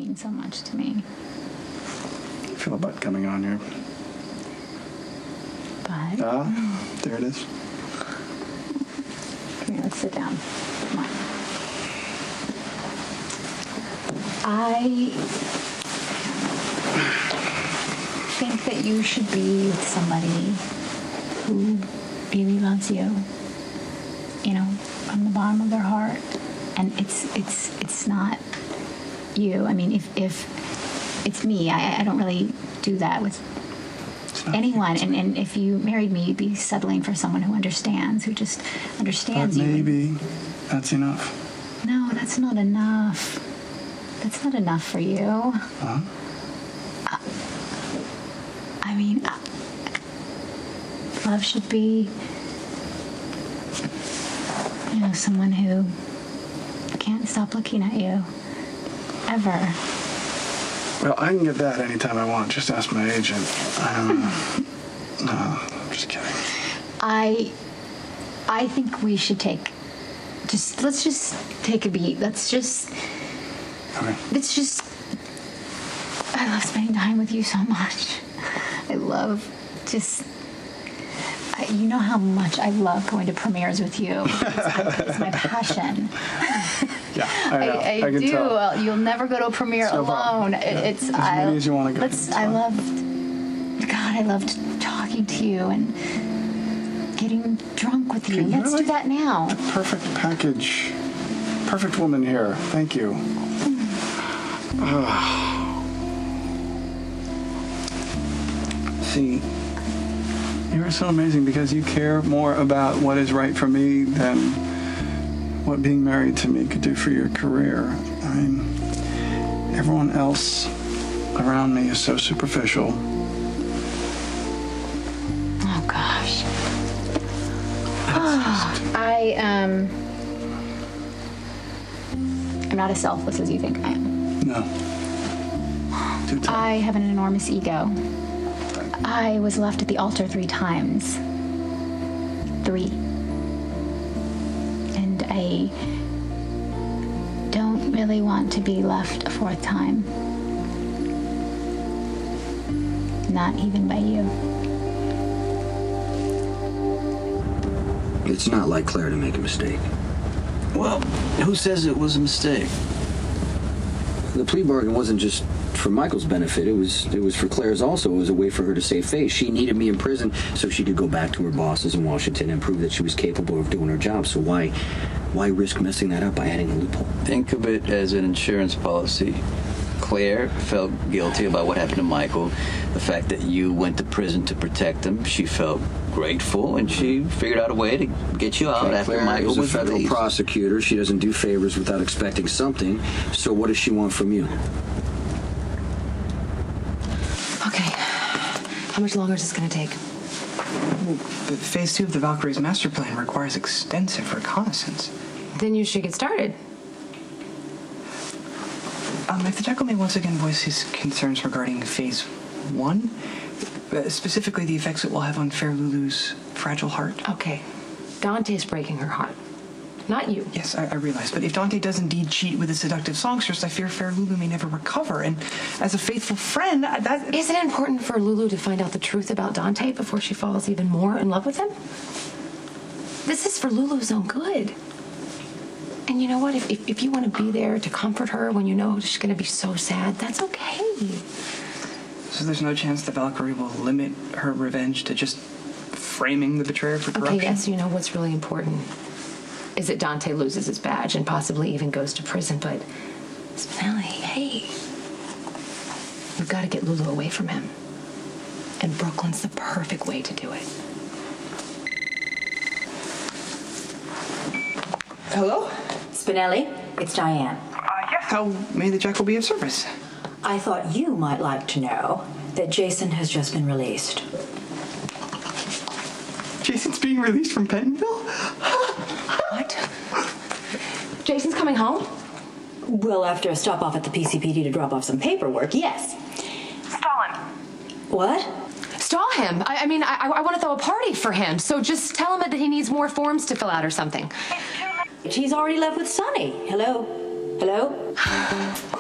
mean so much to me. I feel a butt coming on here. But... there it is. Come here, let's sit down. Come on. I think that you should be with somebody who really loves you, you know, from the bottom of their heart. And it's not you. I mean, if it's me, I don't really do that with anyone. And if you married me, you'd be settling for someone who understands, who just understands but you. Maybe that's enough. No, that's not enough. That's not enough for you. Huh? I mean, love should be, you know, someone who can't stop looking at you. Ever. Well, I can get that anytime I want. Just ask my agent. No, I'm just kidding. I think we should let's just take a beat. Okay. I love spending time with you so much. I love you know how much I love going to premieres with you. It's my passion. Yeah, I know. I can do. tell. Well, you'll never go to a premiere alone. Yeah. It's as many as you want to go. I loved talking to you and getting drunk with you. Let's do that now. The perfect package. Perfect woman here. Thank you. See, you're so amazing because you care more about what is right for me than what being married to me could do for your career. I mean, everyone else around me is so superficial. Oh, gosh. I'm not as selfless as you think I am. No. Too tough. I have an enormous ego. I was left at the altar 3 times. 3. And I don't really want to be left a 4th time. Not even by you. It's not like Claire to make a mistake. Well, who says it was a mistake? The plea bargain wasn't just for Michael's benefit. It was for Claire's also. It was a way for her to save face. She needed me in prison so she could go back to her bosses in Washington and prove that she was capable of doing her job. So why risk messing that up by adding a loophole? Think of it as an insurance policy. Claire felt guilty about what happened to Michael. The fact that you went to prison to protect him, she felt grateful, and she figured out a way to get you out after Claire Michael is was a federal released. prosecutor. She doesn't do favors without expecting something. So what does she want from you? Okay. How much longer is this going to take? Well, phase 2 of the Valkyrie's master plan requires extensive reconnaissance. Then you should get started. If the Jackal may once again voice his concerns regarding phase 1, specifically the effects it will have on Fair Lulu's fragile heart. Okay. Dante's breaking her heart. Not you. Yes, I realize. But if Dante does indeed cheat with his seductive songstress, I fear Fair Lulu may never recover. And as a faithful friend, that... Isn't it important for Lulu to find out the truth about Dante before she falls even more in love with him? This is for Lulu's own good. And you know what? If you want to be there to comfort her when you know she's going to be so sad, that's okay. So there's no chance the Valkyrie will limit her revenge to just framing the betrayer for corruption? Okay, yes, you know what's really important is that Dante loses his badge and possibly even goes to prison, but Spinelli, hey, we've got to get Lulu away from him. And Brooklyn's the perfect way to do it. Hello? Spinelli, it's Diane. Yes, how may the Jackal be of service? I thought you might like to know that Jason has just been released. Jason's being released from Pentonville? What? Jason's coming home? Well, after a stop off at the PCPD to drop off some paperwork, yes. Stalin. What? Stall him. I mean, I want to throw a party for him, so just tell him that he needs more forms to fill out or something. He's already left with Sonny. Hello? Hello?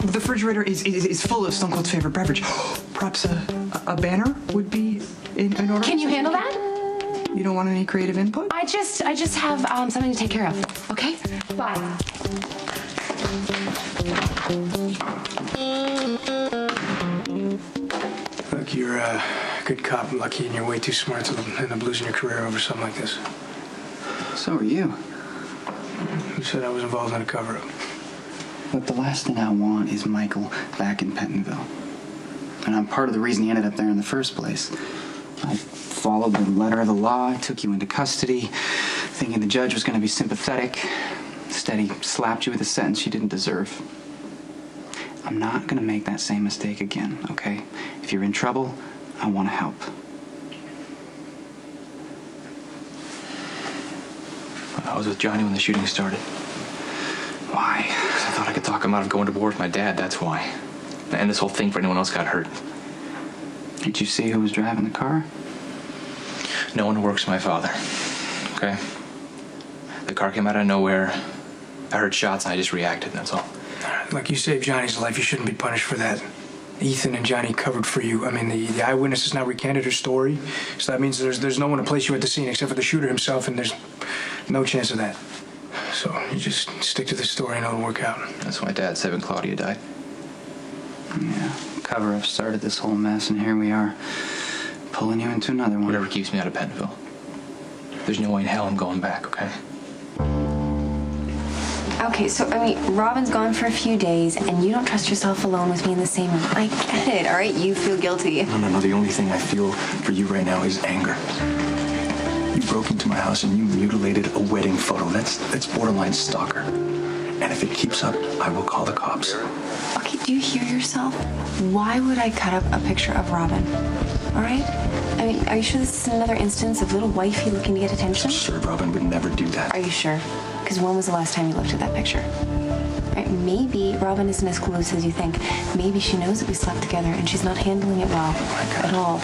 The refrigerator is full of Stone Cold's favorite beverage. Perhaps a banner would be in order? Can you handle that? You don't want any creative input? I just have something to take care of. Okay? Bye. Look, you're a good cop, lucky, and you're way too smart to end up losing your career over something like this. So are you. Who said I was involved in a cover-up? Look, the last thing I want is Michael back in Pentonville. And I'm part of the reason he ended up there in the first place. I followed the letter of the law, took you into custody, thinking the judge was going to be sympathetic. Instead, he slapped you with a sentence you didn't deserve. I'm not going to make that same mistake again, okay? If you're in trouble, I want to help. I was with Johnny when the shooting started. Why? Because I thought I could talk him out of going to war with my dad, that's why. And this whole thing for anyone else got hurt. Did you see who was driving the car? No one who works for my father. Okay? The car came out of nowhere. I heard shots and I just reacted, that's all. Like, you saved Johnny's life. You shouldn't be punished for that. Ethan and Johnny covered for you. I mean, the eyewitness has now recanted her story, so that means there's no one to place you at the scene except for the shooter himself, and there's no chance of that. So you just stick to the story and it'll work out. That's why Dad said when Claudia died. Yeah, cover-up started this whole mess, and here we are, pulling you into another one. Whatever keeps me out of Pentonville. There's no way in hell I'm going back, okay? Okay, so, I mean, Robin's gone for a few days, and you don't trust yourself alone with me in the same room. I get it, all right? You feel guilty. No. The only thing I feel for you right now is anger. You broke into my house and you mutilated a wedding photo. That's borderline stalker. And if it keeps up, I will call the cops. Okay, do you hear yourself? Why would I cut up a picture of Robin? All right? I mean, are you sure this is another instance of little wifey looking to get attention? Sure, Robin would never do that. Are you sure? Because when was the last time you looked at that picture? Right, maybe Robin isn't as close as you think. Maybe she knows that we slept together and she's not handling it well at all.